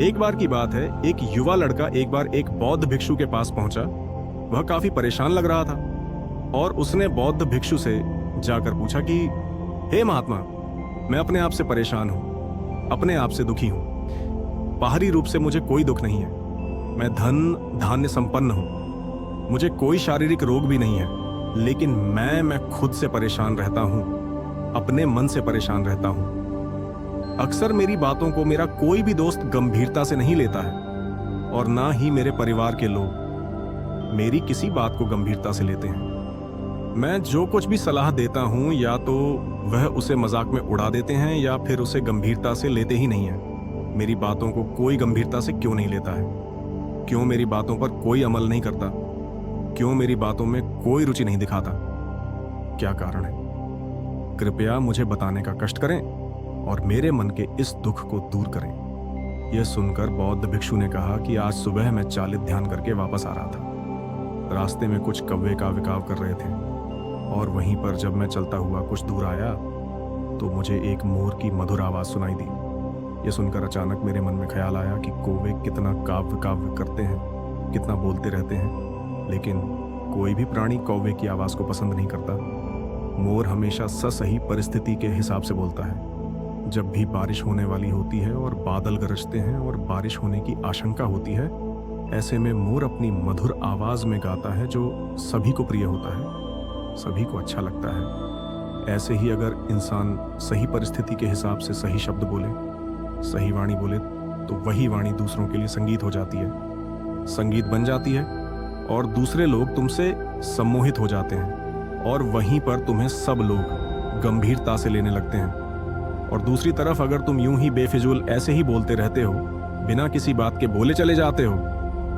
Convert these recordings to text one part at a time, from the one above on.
एक बार की बात है, एक युवा लड़का एक बार एक बौद्ध भिक्षु के पास पहुंचा। वह काफी परेशान लग रहा था और उसने बौद्ध भिक्षु से जाकर पूछा कि हे महात्मा, मैं अपने आप से परेशान हूं, अपने आप से दुखी हूं। बाहरी रूप से मुझे कोई दुख नहीं है, मैं धन धान्य संपन्न हूं, मुझे कोई शारीरिक रोग भी नहीं है, लेकिन मैं खुद से परेशान रहता हूं, अपने मन से परेशान रहता हूं। अक्सर मेरी बातों को मेरा कोई भी दोस्त गंभीरता से नहीं लेता है और ना ही मेरे परिवार के लोग मेरी किसी बात को गंभीरता से लेते हैं। मैं जो कुछ भी सलाह देता हूं या तो वह उसे मजाक में उड़ा देते हैं या फिर उसे गंभीरता से लेते ही नहीं है। मेरी बातों को कोई गंभीरता से क्यों नहीं लेता है? क्यों मेरी बातों पर कोई अमल नहीं करता? क्यों मेरी बातों में कोई रुचि नहीं दिखाता? क्या कारण है? कृपया मुझे बताने का कष्ट करें और मेरे मन के इस दुख को दूर करें। यह सुनकर बौद्ध भिक्षु ने कहा कि आज सुबह मैं चालित ध्यान करके वापस आ रहा था। रास्ते में कुछ कौवे काव-काव कर रहे थे और वहीं पर जब मैं चलता हुआ कुछ दूर आया तो मुझे एक मोर की मधुर आवाज सुनाई दी। यह सुनकर अचानक मेरे मन में ख्याल आया कि कौवे कितना काव्य करते हैं, कितना बोलते रहते हैं, लेकिन कोई भी प्राणी कौवे की आवाज को पसंद नहीं करता। मोर हमेशा सही परिस्थिति के हिसाब से बोलता है। जब भी बारिश होने वाली होती है और बादल गरजते हैं और बारिश होने की आशंका होती है, ऐसे में मोर अपनी मधुर आवाज में गाता है जो सभी को प्रिय होता है, सभी को अच्छा लगता है। ऐसे ही अगर इंसान सही परिस्थिति के हिसाब से सही शब्द बोले, सही वाणी बोले, तो वही वाणी दूसरों के लिए संगीत हो जाती है, संगीत बन जाती है और दूसरे लोग तुमसे सम्मोहित हो जाते हैं और वहीं पर तुम्हें सब लोग गंभीरता से लेने लगते हैं। और दूसरी तरफ अगर तुम यूं ही बेफिजूल ऐसे ही बोलते रहते हो, बिना किसी बात के बोले चले जाते हो,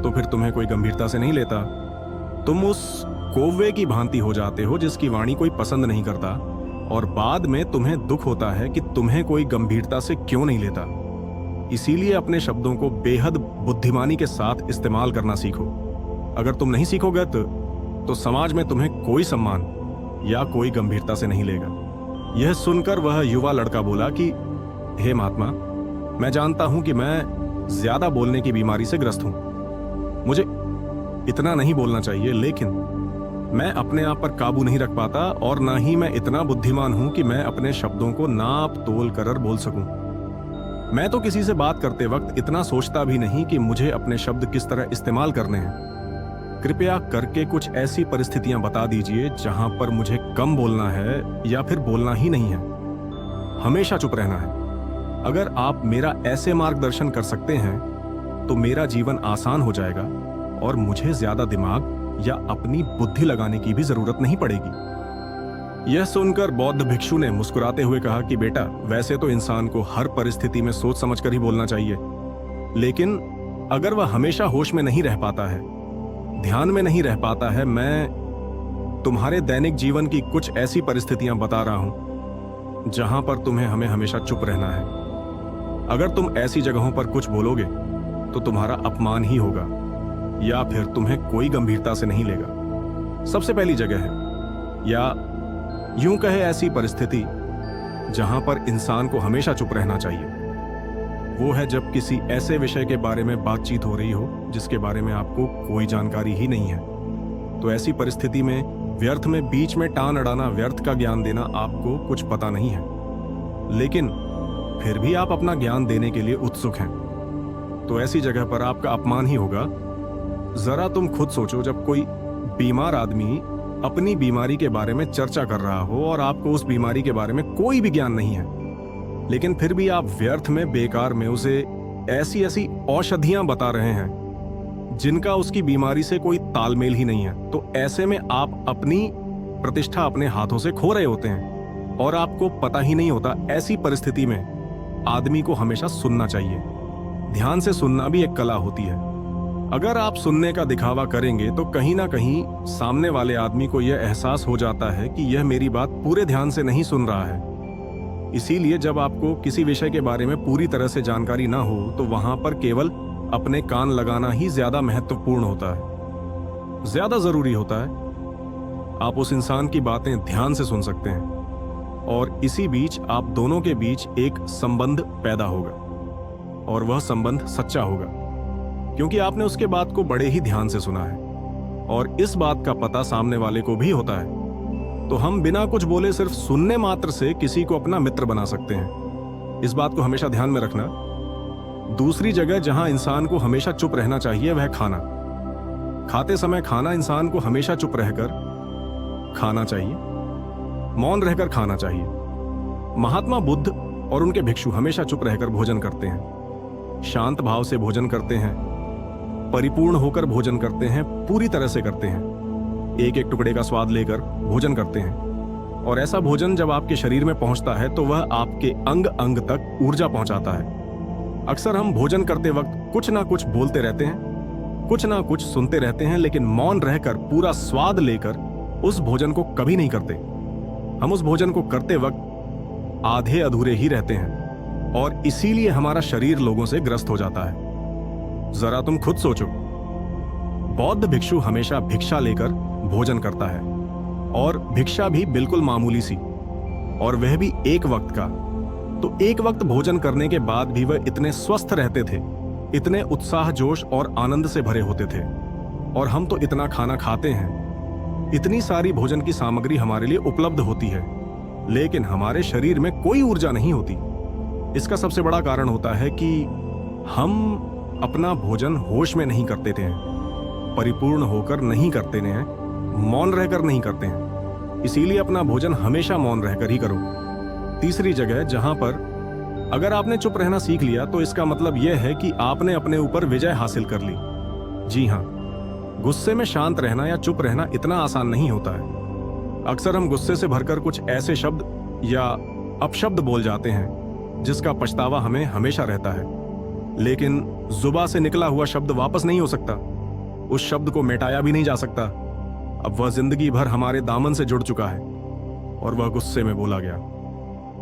तो फिर तुम्हें कोई गंभीरता से नहीं लेता। तुम उस कौवे की भांति हो जाते हो जिसकी वाणी कोई पसंद नहीं करता और बाद में तुम्हें दुख होता है कि तुम्हें कोई गंभीरता से क्यों नहीं लेता। इसीलिए अपने शब्दों को बेहद बुद्धिमानी के साथ इस्तेमाल करना सीखो। अगर तुम नहीं सीखोगे तो समाज में तुम्हें कोई सम्मान या कोई गंभीरता से नहीं लेगा। यह सुनकर वह युवा लड़का बोला कि हे महात्मा, मैं जानता हूं कि मैं ज्यादा बोलने की बीमारी से ग्रस्त हूं, मुझे इतना नहीं बोलना चाहिए, लेकिन मैं अपने आप पर काबू नहीं रख पाता और ना ही मैं इतना बुद्धिमान हूं कि मैं अपने शब्दों को नाप तोल कर बोल सकूं। मैं तो किसी से बात करते वक्त इतना सोचता भी नहीं कि मुझे अपने शब्द किस तरह इस्तेमाल करने हैं। कृपया करके कुछ ऐसी परिस्थितियां बता दीजिए जहां पर मुझे कम बोलना है या फिर बोलना ही नहीं है, हमेशा चुप रहना है। अगर आप मेरा ऐसे मार्गदर्शन कर सकते हैं तो मेरा जीवन आसान हो जाएगा और मुझे ज्यादा दिमाग या अपनी बुद्धि लगाने की भी जरूरत नहीं पड़ेगी। यह सुनकर बौद्ध भिक्षु ने मुस्कुराते हुए कहा कि बेटा, वैसे तो इंसान को हर परिस्थिति में सोच समझकर ही बोलना चाहिए, लेकिन अगर वह हमेशा होश में नहीं रह पाता है, ध्यान में नहीं रह पाता है, मैं तुम्हारे दैनिक जीवन की कुछ ऐसी परिस्थितियां बता रहा हूं जहां पर तुम्हें हमें हमेशा चुप रहना है। अगर तुम ऐसी जगहों पर कुछ बोलोगे तो तुम्हारा अपमान ही होगा या फिर तुम्हें कोई गंभीरता से नहीं लेगा। सबसे पहली जगह है, या यूं कहे ऐसी परिस्थिति जहां पर इंसान को हमेशा चुप रहना चाहिए, वो है जब किसी ऐसे विषय के बारे में बातचीत हो रही हो जिसके बारे में आपको कोई जानकारी ही नहीं है। तो ऐसी परिस्थिति में व्यर्थ में बीच में टान अड़ाना, व्यर्थ का ज्ञान देना आपको कुछ पता नहीं है, लेकिन फिर भी आप अपना ज्ञान देने के लिए उत्सुक हैं, तो ऐसी जगह पर आपका अपमान ही होगा। जरा तुम खुद सोचो, जब कोई बीमार आदमी अपनी बीमारी के बारे में चर्चा कर रहा हो और आपको उस बीमारी के बारे में कोई भी ज्ञान नहीं है, लेकिन फिर भी आप व्यर्थ में बेकार में उसे ऐसी ऐसी औषधियां बता रहे हैं जिनका उसकी बीमारी से कोई तालमेल ही नहीं है, तो ऐसे में आप अपनी प्रतिष्ठा अपने हाथों से खो रहे होते हैं और आपको पता ही नहीं होता। ऐसी परिस्थिति में आदमी को हमेशा सुनना चाहिए। ध्यान से सुनना भी एक कला होती है। अगर आप सुनने का दिखावा करेंगे तो कहीं ना कहीं सामने वाले आदमी को यह एहसास हो जाता है कि यह मेरी बात पूरे ध्यान से नहीं सुन रहा है। इसीलिए जब आपको किसी विषय के बारे में पूरी तरह से जानकारी ना हो तो वहां पर केवल अपने कान लगाना ही ज्यादा महत्वपूर्ण होता है, ज्यादा जरूरी होता है। आप उस इंसान की बातें ध्यान से सुन सकते हैं और इसी बीच आप दोनों के बीच एक संबंध पैदा होगा। और वह संबंध सच्चा होगा, क्योंकि आपने उसके बात को बड़े ही ध्यान से सुना है और इस बात का पता सामने वाले को भी होता है। तो हम बिना कुछ बोले सिर्फ सुनने मात्र से किसी को अपना मित्र बना सकते हैं। इस बात को हमेशा ध्यान में रखना। दूसरी जगह जहां इंसान को हमेशा चुप रहना चाहिए वह खाना। खाते समय खाना इंसान को हमेशा चुप रहकर खाना चाहिए, मौन रहकर खाना चाहिए। महात्मा बुद्ध और उनके भिक्षु हमेशा चुप रहकर भोजन करते हैं, शांत भाव से भोजन करते हैं, परिपूर्ण होकर भोजन करते हैं, पूरी तरह से करते हैं, एक एक टुकड़े का स्वाद लेकर भोजन करते हैं। और ऐसा भोजन जब आपके शरीर में पहुंचता है तो वह आपके अंग अंग तक ऊर्जा पहुंचाता है। अक्सर हम भोजन करते वक्त कुछ ना कुछ बोलते रहते हैं, कुछ ना कुछ सुनते रहते हैं, लेकिन मौन रहकर पूरा स्वाद लेकर उस भोजन को कभी नहीं करते। हम उस भोजन को करते वक्त आधे अधूरे ही रहते हैं और इसीलिए हमारा शरीर लोगों से ग्रस्त हो जाता है। जरा तुम खुद सोचो, बौद्ध भिक्षु हमेशा भिक्षा लेकर भोजन करता है और भिक्षा भी बिल्कुल मामूली सी, और वह भी एक वक्त का। तो एक वक्त भोजन करने के बाद भी वह इतने स्वस्थ रहते थे, इतने उत्साह जोश और आनंद से भरे होते थे। और हम तो इतना खाना खाते हैं, इतनी सारी भोजन की सामग्री हमारे लिए उपलब्ध होती है, लेकिन हमारे शरीर में कोई ऊर्जा नहीं होती। इसका सबसे बड़ा कारण होता है कि हम अपना भोजन होश में नहीं करते थे, परिपूर्ण होकर नहीं करते हैं, मौन रहकर नहीं करते हैं। इसीलिए अपना भोजन हमेशा मौन रहकर ही करो। तीसरी जगह जहां पर अगर आपने चुप रहना सीख लिया तो इसका मतलब यह है कि आपने अपने ऊपर विजय हासिल कर ली। जी हां, गुस्से में शांत रहना या चुप रहना इतना आसान नहीं होता है। अक्सर हम गुस्से से भरकर कुछ ऐसे शब्द या अपशब्द बोल जाते हैं जिसका पछतावा हमें हमेशा रहता है, लेकिन जुबान से निकला हुआ शब्द वापस नहीं हो सकता, उस शब्द को मिटाया भी नहीं जा सकता। अब वह जिंदगी भर हमारे दामन से जुड़ चुका है और वह गुस्से में बोला गया।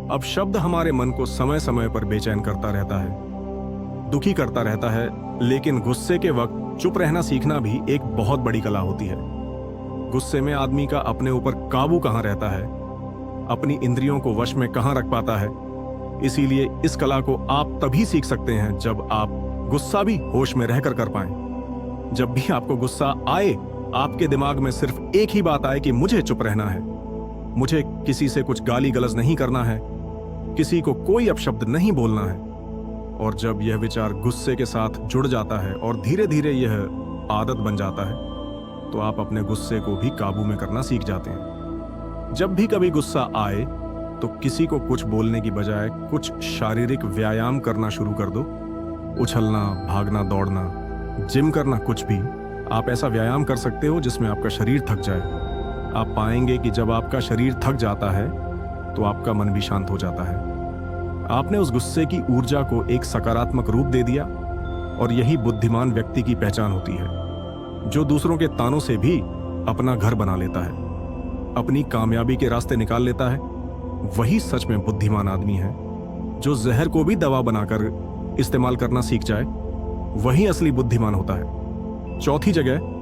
अब शब्द हमारे मन को समय समय पर बेचैन करता रहता है, दुखी करता रहता है, लेकिन गुस्से के वक्त चुप रहना सीखना भी एक बहुत बड़ी कला होती है। गुस्से में आदमी का अपने ऊपर काबू कहां रहता है, अपनी इंद्रियों को वश में कहां रख पाता है। इसीलिए इस कला को आप तभी सीख सकते हैं जब आप गुस्सा भी होश में रहकर कर पाएं। जब भी आपको गुस्सा आए, आपके दिमाग में सिर्फ एक ही बात आए कि मुझे चुप रहना है, मुझे किसी से कुछ गाली गलौज नहीं करना है, किसी को कोई अपशब्द नहीं बोलना है। और जब यह विचार गुस्से के साथ जुड़ जाता है और धीरे धीरे यह आदत बन जाता है, तो आप अपने गुस्से को भी काबू में करना सीख जाते हैं। जब भी कभी गुस्सा आए तो किसी को कुछ बोलने की बजाय कुछ शारीरिक व्यायाम करना शुरू कर दो। उछलना, भागना, दौड़ना, जिम करना, कुछ भी। आप ऐसा व्यायाम कर सकते हो जिसमें आपका शरीर थक जाए। आप पाएंगे कि जब आपका शरीर थक जाता है तो आपका मन भी शांत हो जाता है। आपने उस गुस्से की ऊर्जा को एक सकारात्मक रूप दे दिया, और यही बुद्धिमान व्यक्ति की पहचान होती है, जो दूसरों के तानों से भी अपना घर बना लेता है, अपनी कामयाबी के रास्ते निकाल लेता है। वही सच में बुद्धिमान आदमी है। जो जहर को भी दवा बनाकर इस्तेमाल करना सीख जाए, वही असली बुद्धिमान होता है। चौथी जगह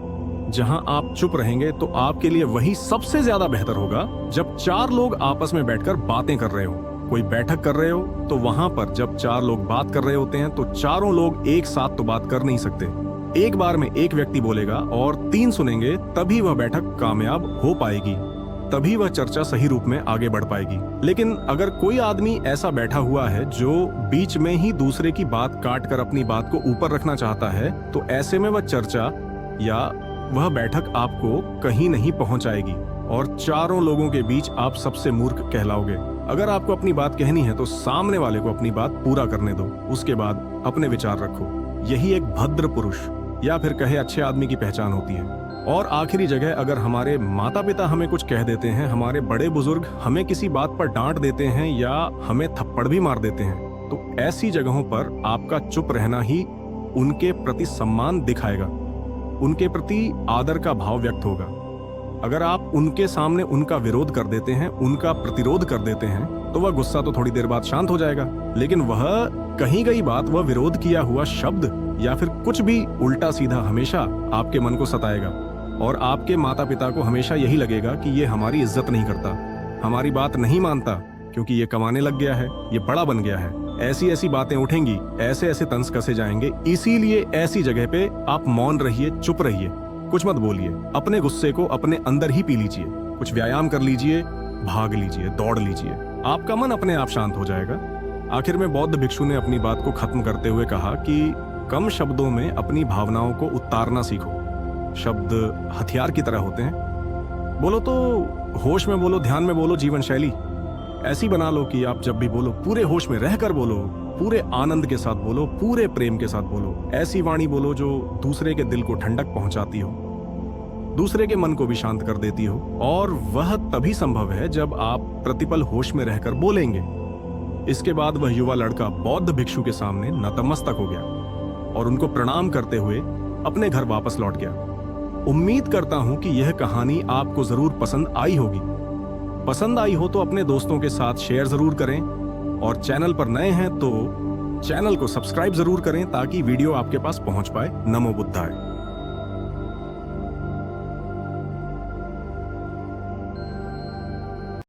जहां आप चुप रहेंगे तो आपके लिए वही सबसे ज्यादा बेहतर होगा जब चार लोग आपस में बैठकर बातें कर रहे हो। कोई बैठक कर रहे हो तो वहां पर जब चार लोग बात कर रहे होते हैं तो चारों लोग एक साथ तो बात कर नहीं सकते। एक बार में एक व्यक्ति बोलेगा और तीन सुनेंगे, तभी वह बैठक कामयाब हो पाएगी, तभी वह चर्चा सही रूप में आगे बढ़ पाएगी। लेकिन अगर कोई आदमी ऐसा बैठा हुआ है जो बीच में ही दूसरे की बात काट कर अपनी बात को ऊपर रखना चाहता है, तो ऐसे में वह चर्चा या वह बैठक आपको कहीं नहीं पहुंचाएगी और चारों लोगों के बीच आप सबसे मूर्ख कहलाओगे। अगर आपको अपनी बात कहनी है तो सामने वाले को अपनी बात पूरा करने दो, उसके बाद अपने विचार रखो। यही एक भद्र पुरुष या फिर कहे अच्छे आदमी की पहचान होती है। और आखिरी जगह, अगर हमारे माता पिता हमें कुछ कह देते हैं, हमारे बड़े बुजुर्ग हमें किसी बात पर डांट देते हैं या हमें थप्पड़ भी मार देते हैं, तो ऐसी जगहों पर आपका चुप रहना ही उनके प्रति सम्मान दिखाएगा, उनके प्रति आदर का भाव व्यक्त होगा। अगर आप उनके सामने उनका विरोध कर देते हैं, उनका प्रतिरोध कर देते हैं, तो वह गुस्सा तो थोड़ी देर बाद शांत हो जाएगा, लेकिन वह कही गई बात, वह विरोध किया हुआ शब्द या फिर कुछ भी उल्टा सीधा हमेशा आपके मन को सताएगा। और आपके माता पिता को हमेशा यही लगेगा कि ये हमारी इज्जत नहीं करता, हमारी बात नहीं मानता, क्योंकि ये कमाने लग गया है, ये बड़ा बन गया है। ऐसी ऐसी बातें उठेंगी, ऐसे ऐसे तंज कसे जाएंगे। इसीलिए ऐसी जगह पे आप मौन रहिए, चुप रहिए, कुछ मत बोलिए। अपने गुस्से को अपने अंदर ही पी लीजिए, कुछ व्यायाम कर लीजिए, भाग लीजिए, दौड़ लीजिए, आपका मन अपने आप शांत हो जाएगा। आखिर में बौद्ध भिक्षु ने अपनी बात को खत्म करते हुए कहा कि कम शब्दों में अपनी भावनाओं को उतारना सीखो। शब्द हथियार की तरह होते हैं। बोलो तो होश में बोलो, ध्यान में बोलो, जीवन शैली ऐसी बना लो कि आप जब भी बोलो पूरे होश में रहकर बोलो, पूरे आनंद के साथ बोलो, पूरे प्रेम के साथ बोलो। ऐसी वाणी बोलो जो दूसरे के दिल को ठंडक पहुंचाती हो, दूसरे के मन को भी शांत कर देती हो। और वह तभी संभव है जब आप प्रतिपल होश में रहकर बोलेंगे। इसके बाद वह युवा लड़का बौद्ध भिक्षु के सामने नतमस्तक हो गया और उनको प्रणाम करते हुए अपने घर वापस लौट गया। उम्मीद करता हूं कि यह कहानी आपको जरूर पसंद आई होगी। पसंद आई हो तो अपने दोस्तों के साथ शेयर जरूर करें, और चैनल पर नए हैं तो चैनल को सब्सक्राइब जरूर करें ताकि वीडियो आपके पास पहुंच पाए। नमो बुद्धाय।